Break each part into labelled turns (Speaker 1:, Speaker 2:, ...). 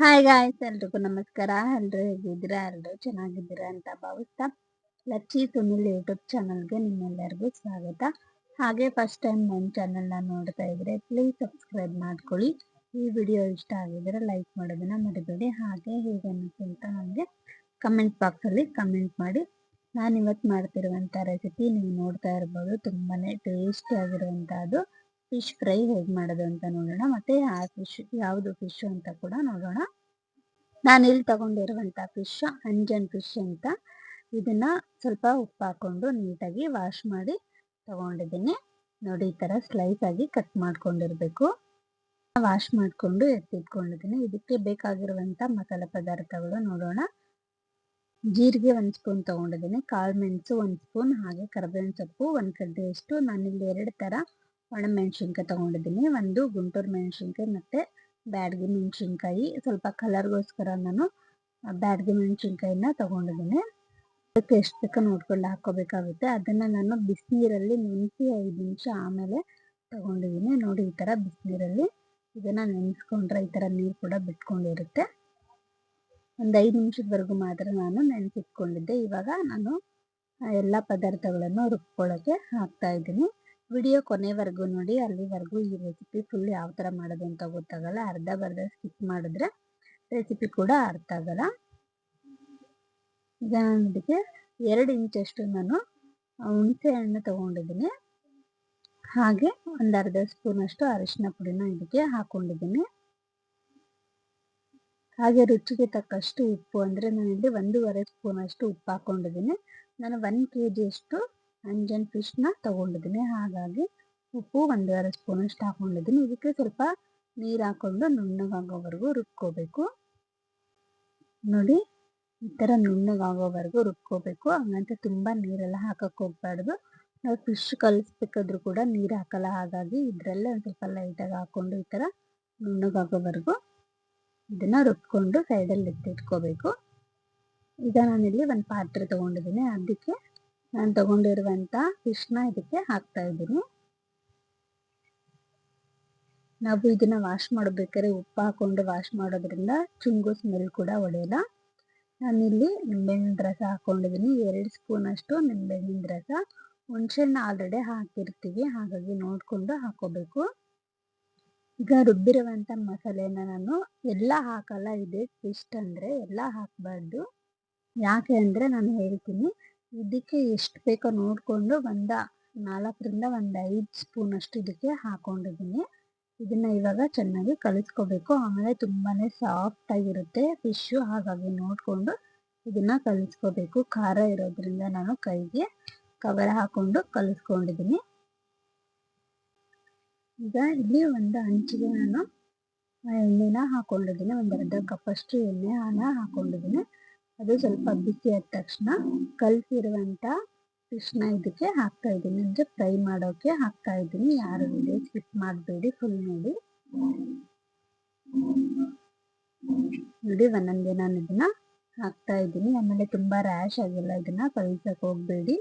Speaker 1: Hi guys, ಎಲ್ರಿಗೂ ನಮಸ್ಕಾರ. ಎಲ್ರು ಹೇಗಿದ್ದೀರಾ? ಎಲ್ರು ಚೆನ್ನಾಗಿದ್ದೀರಾ ಅಂತ ಭಾವಿಸ್ತಾ ಲಚ್ಚಿ ಸುನಿಲ್ ಯೂಟ್ಯೂಬ್ ಚಾನಲ್ಗೆ ನಿಮ್ಮೆಲ್ಲರಿಗೂ ಸ್ವಾಗತ. ಹಾಗೆ ಫಸ್ಟ್ ಟೈಮ್ ನನ್ನ ಚಾನಲ್ನ ನೋಡ್ತಾ ಇದ್ರೆ ಪ್ಲೀಸ್ ಸಬ್ಸ್ಕ್ರೈಬ್ ಮಾಡ್ಕೊಳ್ಳಿ. ಈ ವಿಡಿಯೋ ಇಷ್ಟ ಆಗಿದ್ರೆ ಲೈಕ್ ಮಾಡೋದನ್ನ ಮರಿಬೇಡಿ. ಹಾಗೆ ಹೇಗೆ ಅನ್ನಿಸ್ತು ಅಂತ ನನಗೆ ಕಮೆಂಟ್ ಬಾಕ್ಸಲ್ಲಿ ಕಮೆಂಟ್ ಮಾಡಿ. ನಾನು ಇವತ್ತು ಮಾಡ್ತಿರುವಂಥ ರೆಸಿಪಿ ನೀವು ನೋಡ್ತಾ ಇರ್ಬೋದು, ತುಂಬಾ ಟೇಸ್ಟಿ ಆಗಿರುವಂಥದ್ದು ಫಿಶ್ ಫ್ರೈ ಹೇಗೆ ಮಾಡೋದು ಅಂತ ನೋಡೋಣ. ಮತ್ತೆ ಆ ಫಿಶ್ ಯಾವುದು ಫಿಶ್ ಅಂತ ಕೂಡ ನೋಡೋಣ. ನಾನು ಇಲ್ಲಿ ತಗೊಂಡಿರುವಂಥ ಫಿಶ್ ಅಂಜನ್ ಫಿಶ್ ಅಂತ. ಇದನ್ನ ಸ್ವಲ್ಪ ಉಪ್ಪು ಹಾಕೊಂಡು ನೀಟಾಗಿ ವಾಶ್ ಮಾಡಿ ತಗೊಂಡಿದ್ದೀನಿ. ನೋಡಿ, ಈ ಥರ ಸ್ಲೈಸ್ ಆಗಿ ಕಟ್ ಮಾಡ್ಕೊಂಡಿರ್ಬೇಕು. ವಾಶ್ ಮಾಡಿಕೊಂಡು ಎತ್ತಿಟ್ಕೊಂಡಿದ್ದೀನಿ. ಇದಕ್ಕೆ ಬೇಕಾಗಿರುವಂಥ ಮಸಾಲೆ ಪದಾರ್ಥಗಳು ನೋಡೋಣ. ಜೀರಿಗೆ 1 ಸ್ಪೂನ್ ತಗೊಂಡಿದ್ದೀನಿ, ಕಾಳು ಮೆಣಸು 1 ಸ್ಪೂನ್, ಹಾಗೆ ಕರಿಬೇವಿನ ಸೊಪ್ಪು 1 ಕಡ್ಡಿಯಷ್ಟು. ನಾನಿಲ್ಲಿ 2 ಥರ ಒಣಮೆಣಸಿನ್ಕಾಯಿ ತಗೊಂಡಿದ್ದೀನಿ, ಒಂದು ಗುಂಟೂರು ಮೆಣಸಿನ್ಕಾಯಿ ಮತ್ತು ಬ್ಯಾಡಗಿ ಮೆಣಸಿನ್ಕಾಯಿ. ಸ್ವಲ್ಪ ಕಲರ್ಗೋಸ್ಕರ ನಾನು ಬ್ಯಾಡಗಿ ಮೆಣಸಿನ್ಕಾಯಿನ ತಗೊಂಡಿದ್ದೀನಿ. ಅದಕ್ಕೆ ಎಷ್ಟು ಬೇಕೋ ನೋಡ್ಕೊಂಡು ಹಾಕ್ಕೋಬೇಕಾಗುತ್ತೆ. ಅದನ್ನು ನಾನು ಬಿಸಿನೀರಲ್ಲಿ ನೆನೆಸಿ 5 ನಿಮಿಷ ಆಮೇಲೆ ತಗೊಂಡಿದ್ದೀನಿ. ನೋಡಿ, ಈ ಥರ ಬಿಸಿನೀರಲ್ಲಿ ಇದನ್ನು ನೆನೆಸ್ಕೊಂಡ್ರೆ ಈ ಥರ ನೀರು ಕೂಡ ಬಿಟ್ಕೊಂಡಿರುತ್ತೆ. ಒಂದು 5 ನಿಮಿಷದವರೆಗೂ ಮಾತ್ರ ನಾನು ನೆನೆಸಿಟ್ಕೊಂಡಿದ್ದೆ. ಇವಾಗ ನಾನು ಎಲ್ಲ ಪದಾರ್ಥಗಳನ್ನು ರುಬ್ಕೊಳ್ಳೋಕ್ಕೆ ಹಾಕ್ತಾ ಇದ್ದೀನಿ. ವಿಡಿಯೋ ಕೊನೆವರೆಗೂ ನೋಡಿ, ಅಲ್ಲಿವರೆಗೂ ಈ ರೆಸಿಪಿ ಫುಲ್ ಯಾವ ಥರ ಮಾಡೋದು ಅಂತ ಗೊತ್ತಾಗಲ್ಲ. ಅರ್ಧ ಬರ್ಧ ಸ್ಕಿಪ್ ಮಾಡಿದ್ರೆ ರೆಸಿಪಿ ಕೂಡ ಅರ್ಥ ಆಗಲ್ಲ. ಈಗ ನಾನು ಇದಕ್ಕೆ 2 ಇಂಚಷ್ಟು ನಾನು ಹುಣಸೆ ಹಣ್ಣು ತಗೊಂಡಿದ್ದೀನಿ. ಹಾಗೆ ಒಂದು ಅರ್ಧ ಸ್ಪೂನಷ್ಟು ಅರಿಶಿನ ಪುಡಿನ ಇದಕ್ಕೆ ಹಾಕೊಂಡಿದ್ದೀನಿ. ಹಾಗೆ ರುಚಿಗೆ ತಕ್ಕಷ್ಟು ಉಪ್ಪು, ಅಂದರೆ ನಾನಿಲ್ಲಿ 1.5 ಸ್ಪೂನಷ್ಟು ಉಪ್ಪು ಹಾಕೊಂಡಿದ್ದೀನಿ. ನಾನು 1 kg ಅಷ್ಟು ಅಂಜನ್ ಫಿಶ್ನ ತಗೊಂಡಿದ್ದೀನಿ. ಹಾಗಾಗಿ ಉಪ್ಪು 1.5 ಸ್ಪೂನಷ್ಟು ಹಾಕೊಂಡಿದ್ದೀನಿ. ಇದಕ್ಕೆ ಸ್ವಲ್ಪ ನೀರು ಹಾಕೊಂಡು ನುಣ್ಣಗಾಗೋವರೆಗೂ ರುಬ್ಕೋಬೇಕು. ನೋಡಿ, ಈ ಥರ ನುಣ್ಣಗಾಗೋವರೆಗೂ ರುಬ್ಕೋಬೇಕು. ಹಂಗಂತ ತುಂಬ ನೀರೆಲ್ಲ ಹಾಕಕ್ಕೆ ಹೋಗ್ಬಾರ್ದು. ನಾವು ಫಿಶ್ ಕಲಿಸ್ಬೇಕಾದ್ರೂ ಕೂಡ ನೀರು ಹಾಕಲ್ಲ. ಹಾಗಾಗಿ ಇದರಲ್ಲೇ ಒಂದು ಸ್ವಲ್ಪ ಲೈಟಾಗಿ ಹಾಕ್ಕೊಂಡು ಈ ಥರ ನುಣ್ಣಗಾಗೋವರೆಗೂ ಇದನ್ನು ರುಬ್ಕೊಂಡು ಸೈಡಲ್ಲಿ ಎತ್ತಿಟ್ಕೋಬೇಕು. ಈಗ ನಾನಿಲ್ಲಿ ಒಂದು ಪಾತ್ರೆ ತೊಗೊಂಡಿದ್ದೀನಿ. ಅದಕ್ಕೆ ನಾನು ತಗೊಂಡಿರುವಂಥ ಫಿಶ್ನ ಇದಕ್ಕೆ ಹಾಕ್ತಾ ಇದ್ದೀನಿ. ನಾವು ಇದನ್ನು ವಾಶ್ ಮಾಡಬೇಕಾದ್ರೆ ಉಪ್ಪು ಹಾಕ್ಕೊಂಡು ವಾಶ್ ಮಾಡೋದ್ರಿಂದ ಚುಂಗು ಸ್ಮೆಲ್ ಕೂಡ ಹೊಡೆಯಲ್ಲ. ನಾನಿಲ್ಲಿ ನಿಂಬೆಹಣ್ಣಿನ ರಸ ಹಾಕ್ಕೊಂಡಿದ್ದೀನಿ, 2 ಸ್ಪೂನಷ್ಟು ನಿಂಬೆಹಣ್ಣಿನ ರಸ. ಹುಣಸೆಹಣ್ಣು ಆಲ್ರೆಡಿ ಹಾಕಿರ್ತೀವಿ, ಹಾಗಾಗಿ ನೋಡಿಕೊಂಡು ಹಾಕ್ಕೋಬೇಕು. ಈಗ ರುಬ್ಬಿರುವಂಥ ಮಸಾಲೆನ ನಾನು ಎಲ್ಲ ಹಾಕಲ್ಲ. ಇದೆ ಫಿಶ್ ಅಂದರೆ ಎಲ್ಲ ಹಾಕಬಾರ್ದು. ಯಾಕೆ ಅಂದರೆ ನಾನು ಹೇಳ್ತೀನಿ. ಇದಕ್ಕೆ ಎಷ್ಟು ಬೇಕೋ ನೋಡಿಕೊಂಡು ಒಂದು 4ರಿಂದ 5 ಸ್ಪೂನಷ್ಟು ಇದಕ್ಕೆ ಹಾಕ್ಕೊಂಡಿದ್ದೀನಿ. ಇದನ್ನು ಇವಾಗ ಚೆನ್ನಾಗಿ ಕಲಿಸ್ಕೋಬೇಕು. ಆಮೇಲೆ ತುಂಬಾ ಸಾಫ್ಟಾಗಿರುತ್ತೆ ಫಿಶ್ಶು, ಹಾಗಾಗಿ ನೋಡಿಕೊಂಡು ಇದನ್ನು ಕಲಿಸ್ಕೋಬೇಕು. ಖಾರ ಇರೋದ್ರಿಂದ ನಾನು ಕೈಗೆ ಕವರ್ ಹಾಕ್ಕೊಂಡು ಕಲಿಸ್ಕೊಂಡಿದ್ದೀನಿ. ಈಗ ಇಲ್ಲಿ ಒಂದು ಹಂಚಿಗೆ ನಾನು ಎಣ್ಣೆನ ಹಾಕ್ಕೊಂಡಿದ್ದೀನಿ. ಒಂದು ಅರ್ಧ ಕಪ್ಪಷ್ಟು ಎಣ್ಣೆನ ಹಾಕ್ಕೊಂಡಿದ್ದೀನಿ. ಅದು ಸ್ವಲ್ಪ ಬಿಸಿ ಆದ ತಕ್ಷಣ ಕಲಿಸಿರುವಂಥ ಫಿಶ್ನ ಇದಕ್ಕೆ ಹಾಕ್ತಾ ಇದ್ದೀನಿ, ಅಂದರೆ ಫ್ರೈ ಮಾಡೋಕ್ಕೆ ಹಾಕ್ತಾ ಇದ್ದೀನಿ. ಯಾರು ವಿಡಿಯೋ ಸ್ಕಿಪ್ ಮಾಡಬೇಡಿ, ಫುಲ್ ನೋಡಿ. ನೋಡಿ, ಒಂದೊಂದೇ ನಾನು ಇದನ್ನು ಹಾಕ್ತಾ ಇದ್ದೀನಿ. ಆಮೇಲೆ ತುಂಬ ರ್ಯಾಶ್ ಆಗಿಲ್ಲ, ಇದನ್ನು ಕಲಿಸೋಕೆ ಹೋಗಬೇಡಿ.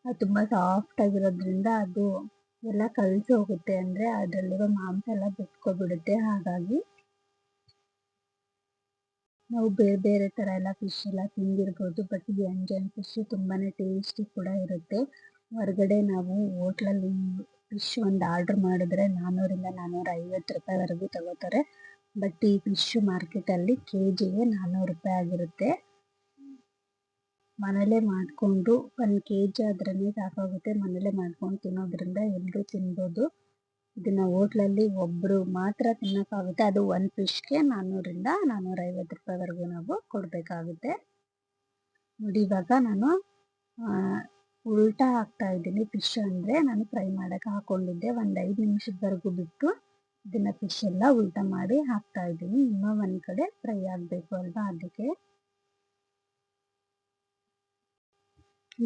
Speaker 1: ಅದು ತುಂಬ ಸಾಫ್ಟ್ ಆಗಿರೋದ್ರಿಂದ ಅದು ಎಲ್ಲ ಕಲಸಿ ಹೋಗುತ್ತೆ, ಅಂದರೆ ಅದರಲ್ಲಿರೋ ಮಾಂಸ ಎಲ್ಲ ಬಿಟ್ಕೊಬಿಡುತ್ತೆ. ಹಾಗಾಗಿ ನಾವು ಬೇರೆ ಬೇರೆ ಥರ ಎಲ್ಲ ಫಿಶ್ ಎಲ್ಲ ತಿಂದಿರ್ಬೋದು, ಬಟ್ ಈ ಅಂಜನ್ ಫಿಶ್ ತುಂಬಾ ಟೇಸ್ಟಿ ಕೂಡ ಇರುತ್ತೆ. ಹೊರಗಡೆ ನಾವು ಹೋಟ್ಲಲ್ಲಿ ಫಿಶ್ ಒಂದು ಆರ್ಡ್ರ್ ಮಾಡಿದ್ರೆ 400ರಿಂದ 450 ರೂಪಾಯಿವರೆಗೂ ತಗೋತಾರೆ. ಬಟ್ ಈ ಫಿಶ್ ಮಾರ್ಕೆಟಲ್ಲಿ ಕೆಜಿಗೆ 400 ರೂಪಾಯಿ ಆಗಿರುತ್ತೆ. ಮನೇಲೇ ಮಾಡಿಕೊಂಡು 1 kg ಆದ್ರೇ ಸಾಕಾಗುತ್ತೆ. ಮನೇಲೇ ಮಾಡ್ಕೊಂಡು ತಿನ್ನೋದ್ರಿಂದ ಎಲ್ಲರೂ ತಿನ್ಬೋದು. ಇದನ್ನು ಹೋಟ್ಲಲ್ಲಿ ಒಬ್ಬರು ಮಾತ್ರ ತಿನ್ನೋಕ್ಕಾಗುತ್ತೆ. ಅದು ಒಂದು ಫಿಶ್ಗೆ 400ರಿಂದ 450 ರೂಪಾಯಿವರೆಗೂ ನಾವು ಕೊಡಬೇಕಾಗುತ್ತೆ. ನೋಡಿ, ಇವಾಗ ನಾನು ಉಲ್ಟಾ ಹಾಕ್ತಾ ಇದ್ದೀನಿ. ಫಿಶ್ ಅಂದರೆ ನಾನು ಫ್ರೈ ಮಾಡೋಕ್ಕೆ ಹಾಕ್ಕೊಂಡಿದ್ದೆ. ಒಂದು 5 ನಿಮಿಷದವರೆಗೂ ಬಿಟ್ಟು ಇದನ್ನು ಫಿಶ್ ಎಲ್ಲ ಉಲ್ಟಾ ಮಾಡಿ ಹಾಕ್ತಾ ಇದ್ದೀನಿ. ಇನ್ನೂ ಒಂದು ಕಡೆ ಫ್ರೈ ಆಗಬೇಕು ಅಲ್ವಾ, ಅದಕ್ಕೆ.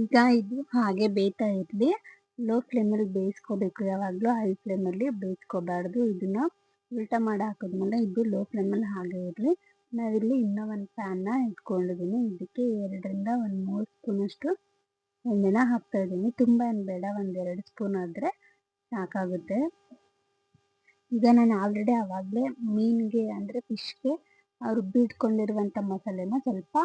Speaker 1: ಈಗ ಇದು ಹಾಗೆ ಬೇಯ್ತಾ ಇರಲಿ. ಲೋ ಫ್ಲೇಮಲ್ಲಿ ಬೇಯಿಸ್ಕೋಬೇಕು ಯಾವಾಗಲೂ, ಹೈ ಫ್ಲೇಮಲ್ಲಿ ಬೇಯಿಸ್ಕೋಬಾರ್ದು. ಇದನ್ನು ಉಲ್ಟಾ ಮಾಡಿ ಹಾಕಿದ್ಮೇಲೆ ಇದು ಲೋ ಫ್ಲೇಮಲ್ಲಿ ಹಾಗೆ ಇರಲಿ. ನಾವಿಲ್ಲಿ ಇನ್ನೂ ಒಂದು ಪ್ಯಾನ್ನ ಇಟ್ಕೊಂಡಿದ್ದೀನಿ. ಇದಕ್ಕೆ 2ರಿಂದ 3 ಸ್ಪೂನಷ್ಟು ಎಣ್ಣೆನ ಹಾಕ್ತಾಯಿದ್ದೀನಿ. ತುಂಬ ಏನು ಬೇಡ, 1-2 ಸ್ಪೂನ್ ಆದರೆ ಸಾಕಾಗುತ್ತೆ. ಈಗ ನಾನು ಆಲ್ರೆಡಿ ಆವಾಗಲೇ ಮೀನಿಗೆ ಅಂದರೆ ಫಿಶ್ಗೆ ರುಬ್ಬಿಟ್ಕೊಂಡಿರುವಂಥ ಮಸಾಲೆನ ಸ್ವಲ್ಪ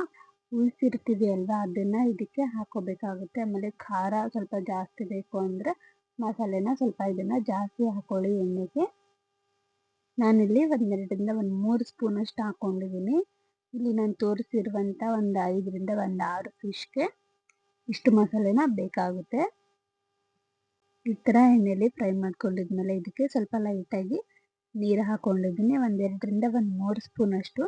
Speaker 1: ಉಳಿಸಿರ್ತೀವಿ ಅಲ್ವಾ, ಅದನ್ನು ಇದಕ್ಕೆ ಹಾಕೋಬೇಕಾಗುತ್ತೆ. ಆಮೇಲೆ ಖಾರ ಸ್ವಲ್ಪ ಜಾಸ್ತಿ ಬೇಕು ಅಂದರೆ ಮಸಾಲೆನ ಸ್ವಲ್ಪ ಇದನ್ನು ಜಾಸ್ತಿ ಹಾಕೊಳ್ಳಿ ಎಣ್ಣೆಗೆ. ನಾನಿಲ್ಲಿ 2 3 ಸ್ಪೂನಷ್ಟು ಹಾಕ್ಕೊಂಡಿದ್ದೀನಿ. ಇಲ್ಲಿ ನಾನು ತೋರಿಸಿರುವಂಥ ಒಂದು 5ರಿಂದ 6 ಫಿಶ್ಗೆ ಇಷ್ಟು ಮಸಾಲೆನ ಬೇಕಾಗುತ್ತೆ. ಈ ಥರ ಎಣ್ಣೆಯಲ್ಲಿ ಫ್ರೈ ಮಾಡ್ಕೊಂಡಿದ್ಮೇಲೆ ಇದಕ್ಕೆ ಸ್ವಲ್ಪ ಲೈಟಾಗಿ ನೀರು ಹಾಕ್ಕೊಂಡಿದ್ದೀನಿ. 2ರಿಂದ 3 ಸ್ಪೂನಷ್ಟು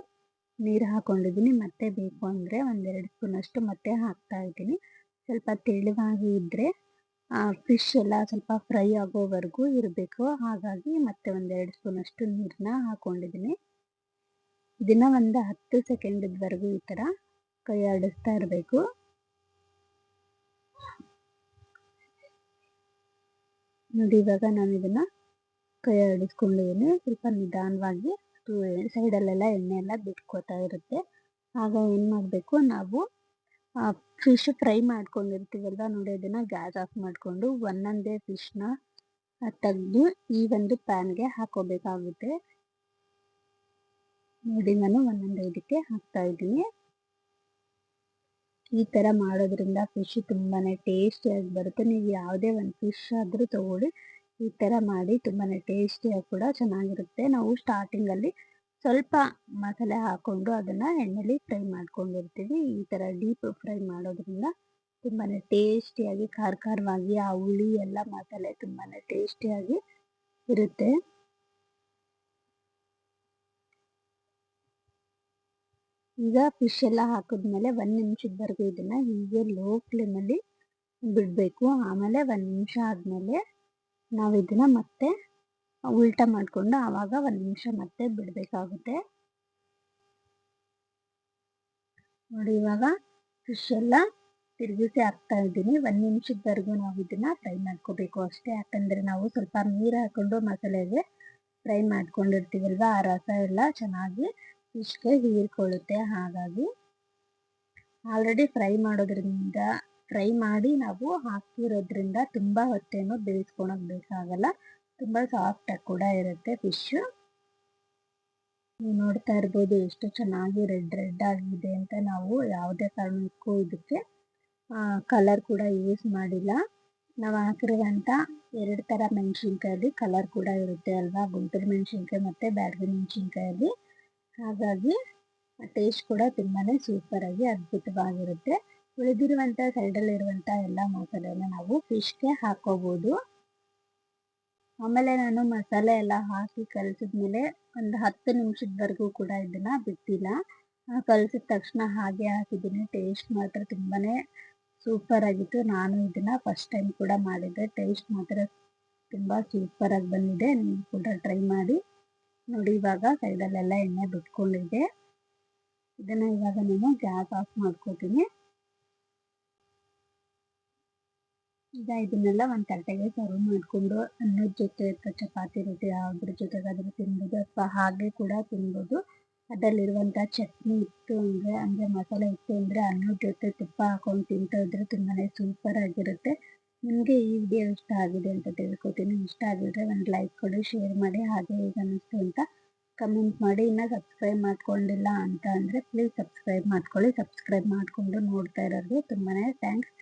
Speaker 1: ನೀರು ಹಾಕ್ಕೊಂಡಿದ್ದೀನಿ. ಮತ್ತೆ ಬೇಕು ಅಂದರೆ 2 ಸ್ಪೂನಷ್ಟು ಮತ್ತೆ ಹಾಕ್ತಾ ಇದ್ದೀನಿ. ಸ್ವಲ್ಪ ತೆಳುವಾಗಿ ಇದ್ದರೆ ಫಿಶ್ ಎಲ್ಲ ಸ್ವಲ್ಪ ಫ್ರೈ ಆಗೋವರೆಗೂ ಇರಬೇಕು. ಹಾಗಾಗಿ ಮತ್ತೆ 2 ಸ್ಪೂನಷ್ಟು ನೀರನ್ನ ಹಾಕ್ಕೊಂಡಿದ್ದೀನಿ. ಇದನ್ನು ಒಂದು 10 ಸೆಕೆಂಡ್ವರೆಗೂ ಈ ಥರ ಕೈ ಆಡಿಸ್ತಾ ಇರಬೇಕು. ನೋಡಿ, ಇವಾಗ ನಾನು ಇದನ್ನು ಕೈ ಆಡಿಸ್ಕೊಂಡಿದ್ದೀನಿ. ಸ್ವಲ್ಪ ನಿಧಾನವಾಗಿ ಸೈಡಲ್ಲೆಲ್ಲ ಎಣ್ಣೆ ಎಲ್ಲ ಬಿಟ್ಕೋತಾ ಇರುತ್ತೆ. ಆಗ ಏನು ಮಾಡಬೇಕು, ನಾವು ಫಿಶ್ ಫ್ರೈ ಮಾಡ್ಕೊಂಡಿರ್ತೀವಲ್ವ, ನೋಡಿ ಅದನ್ನು ಗ್ಯಾಸ್ ಆಫ್ ಮಾಡಿಕೊಂಡು ಒಂದೊಂದೇ ಫಿಶ್ನ ತೆಗೆದು ಈ ಒಂದು ಪ್ಯಾನ್ಗೆ ಹಾಕೋಬೇಕಾಗುತ್ತೆ. ನೋಡಿ, ನಾನು ಒಂದೊಂದೇ ಇದಕ್ಕೆ ಹಾಕ್ತಾ ಇದ್ದೀನಿ. ಈ ಥರ ಮಾಡೋದ್ರಿಂದ ಫಿಶ್ ತುಂಬಾ ಟೇಸ್ಟಿಯಾಗಿ ಬರುತ್ತೆ. ನೀವು ಯಾವುದೇ ಒಂದು ಫಿಶ್ ಆದರೂ ತಗೊಳ್ಳಿ, ಈ ಥರ ಮಾಡಿ ತುಂಬಾ ಟೇಸ್ಟಿಯಾಗಿ ಕೂಡ ಚೆನ್ನಾಗಿರುತ್ತೆ. ನಾವು ಸ್ಟಾರ್ಟಿಂಗಲ್ಲಿ ಸ್ವಲ್ಪ ಮಸಾಲೆ ಹಾಕ್ಕೊಂಡು ಅದನ್ನು ಎಣ್ಣೆಲಿ ಫ್ರೈ ಮಾಡ್ಕೊಂಡಿರ್ತೀವಿ. ಈ ಥರ ಡೀಪ್ ಫ್ರೈ ಮಾಡೋದ್ರಿಂದ ತುಂಬಾ ಟೇಸ್ಟಿಯಾಗಿ ಖಾರವಾಗಿ ಆ ಹುಳಿ ಎಲ್ಲ ಮಸಾಲೆ ತುಂಬಾ ಟೇಸ್ಟಿಯಾಗಿ ಇರುತ್ತೆ. ಈಗ ಫಿಶ್ ಎಲ್ಲ ಹಾಕಿದ್ಮೇಲೆ 1 ನಿಮಿಷದವರೆಗೂ ಇದನ್ನು ಹೀಗೆ ಲೋ ಫ್ಲೇಮಲ್ಲಿ ಬಿಡಬೇಕು. ಆಮೇಲೆ 1 ನಿಮಿಷ ಆದಮೇಲೆ ನಾವು ಇದನ್ನು ಮತ್ತೆ ಉಲ್ಟಾ ಮಾಡಿಕೊಂಡು ಆವಾಗ 1 ನಿಮಿಷ ಮತ್ತೆ ಬಿಡಬೇಕಾಗುತ್ತೆ. ನೋಡಿ, ಇವಾಗ ಫಿಶ್ ಎಲ್ಲ ತಿರುಗಿಸಿ ಹಾಕ್ತಾ ಇದ್ದೀನಿ. 1 ನಿಮಿಷದವರೆಗೂ ನಾವು ಇದನ್ನು ಫ್ರೈ ಮಾಡ್ಕೋಬೇಕು ಅಷ್ಟೇ. ಯಾಕಂದರೆ ನಾವು ಸ್ವಲ್ಪ ನೀರು ಹಾಕ್ಕೊಂಡು ಮಸಾಲೆಗೆ ಫ್ರೈ ಮಾಡ್ಕೊಂಡಿರ್ತೀವಲ್ವ, ಆ ರಸ ಎಲ್ಲ ಚೆನ್ನಾಗಿ ಫಿಶ್ಗೆ ಹೀರ್ಕೊಳ್ಳುತ್ತೆ. ಹಾಗಾಗಿ ಆಲ್ರೆಡಿ ಫ್ರೈ ಮಾಡಿ ನಾವು ಹಾಕಿರೋದ್ರಿಂದ ತುಂಬ ಹೊತ್ತೇನು ಬೇಯಿಸ್ಕೊಳಕ್ ಬೇಕಾಗಲ್ಲ. ತುಂಬ ಸಾಫ್ಟಾಗಿ ಕೂಡ ಇರುತ್ತೆ ಫಿಶ್ಶು. ನೀವು ನೋಡ್ತಾ ಇರ್ಬೋದು ಎಷ್ಟು ಚೆನ್ನಾಗಿ ರೆಡ್ ಆಗಿದೆ ಅಂತ. ನಾವು ಯಾವುದೇ ಕಾರಣಕ್ಕೂ ಇದಕ್ಕೆ ಕಲರ್ ಕೂಡ ಯೂಸ್ ಮಾಡಿಲ್ಲ. ನಾವು ಹಾಕಿರುವಂಥ 2 ಥರ ಮೆಣಸಿನ್ಕಾಯಲ್ಲಿ ಕಲರ್ ಕೂಡ ಇರುತ್ತೆ ಅಲ್ವಾ, ಗುಂಟೂರು ಮೆಣಸಿನ್ಕಾಯಿ ಮತ್ತು ಬ್ಯಾಡಗಿ ಮೆಣಸಿನ್ಕಾಯಲ್ಲಿ. ಹಾಗಾಗಿ ಟೇಸ್ಟ್ ಕೂಡ ತುಂಬಾ ಸೂಪರಾಗಿ ಅದ್ಭುತವಾಗಿರುತ್ತೆ. ಉಳಿದಿರುವಂಥ ಸೈಡಲ್ಲಿರುವಂಥ ಎಲ್ಲ ಮಸಾಲೆನ ನಾವು ಫಿಶ್ಗೆ ಹಾಕೋಬೋದು. ಆಮೇಲೆ ನಾನು ಮಸಾಲೆ ಎಲ್ಲ ಹಾಕಿ ಕಲಿಸಿದ್ಮೇಲೆ ಒಂದು 10 ನಿಮಿಷದವರೆಗೂ ಕೂಡ ಇದನ್ನು ಬಿಟ್ಟಿಲ್ಲ. ಕಲಿಸಿದ ತಕ್ಷಣ ಹಾಗೆ ಹಾಕಿದ್ದೀನಿ. ಟೇಸ್ಟ್ ಮಾತ್ರ ತುಂಬಾ ಸೂಪರಾಗಿತ್ತು. ನಾನು ಇದನ್ನು ಫಸ್ಟ್ ಟೈಮ್ ಕೂಡ ಮಾಡಿದ್ದೆ. ಟೇಸ್ಟ್ ಮಾತ್ರ ತುಂಬ ಸೂಪರಾಗಿ ಬಂದಿದೆ. ನೀವು ಕೂಡ ಟ್ರೈ ಮಾಡಿ ನೋಡಿ. ಇವಾಗ ಸೈಡಲ್ಲೆಲ್ಲ ಎಣ್ಣೆ ಬಿಟ್ಕೊಂಡಿದೆ. ಇದನ್ನು ಇವಾಗ ನಾನು ಗ್ಯಾಸ್ ಆಫ್ ಮಾಡ್ಕೋತೀನಿ. ಈಗ ಇದನ್ನೆಲ್ಲ ಒಂದು ತಟ್ಟೆಗೆ ಸರ್ವ್ ಮಾಡಿಕೊಂಡು ಅನ್ನದ ಜೊತೆ ಅಥವಾ ಚಪಾತಿ ರೊಟ್ಟಿ ಯಾವುದ್ರ ಜೊತೆಗಾದರೂ ತಿನ್ಬೋದು, ಅಥವಾ ಹಾಗೆ ಕೂಡ ತಿನ್ಬೋದು. ಅದರಲ್ಲಿರುವಂಥ ಚಟ್ನಿ ಇತ್ತು ಅಂದರೆ ಮಸಾಲೆ ಇತ್ತು ಅಂದರೆ ಅನ್ನದ ಜೊತೆ ತುಪ್ಪ ಹಾಕೊಂಡು ತಿಂತಾ ಇದ್ರೆ ತುಂಬಾ ಸೂಪರಾಗಿರುತ್ತೆ. ನಿಮಗೆ ಈ ವಿಡಿಯೋ ಇಷ್ಟ ಆಗಿದೆ ಅಂತ ತಿಳ್ಕೊತೀನಿ. ಇಷ್ಟ ಆಗಿದ್ರೆ ಒಂದು ಲೈಕ್ ಕೊಡಿ, ಶೇರ್ ಮಾಡಿ, ಹಾಗೆ ಹೇಗೆ ಅನ್ನಿಸ್ತು ಅಂತ ಕಮೆಂಟ್ ಮಾಡಿ. ಇನ್ನೂ ಸಬ್ಸ್ಕ್ರೈಬ್ ಮಾಡ್ಕೊಂಡಿಲ್ಲ ಅಂತ ಅಂದರೆ ಪ್ಲೀಸ್ ಸಬ್ಸ್ಕ್ರೈಬ್ ಮಾಡ್ಕೊಳ್ಳಿ. ಸಬ್ಸ್ಕ್ರೈಬ್ ಮಾಡಿಕೊಂಡು ನೋಡ್ತಾ ಇರೋದು ತುಂಬಾ ಥ್ಯಾಂಕ್ಸ್.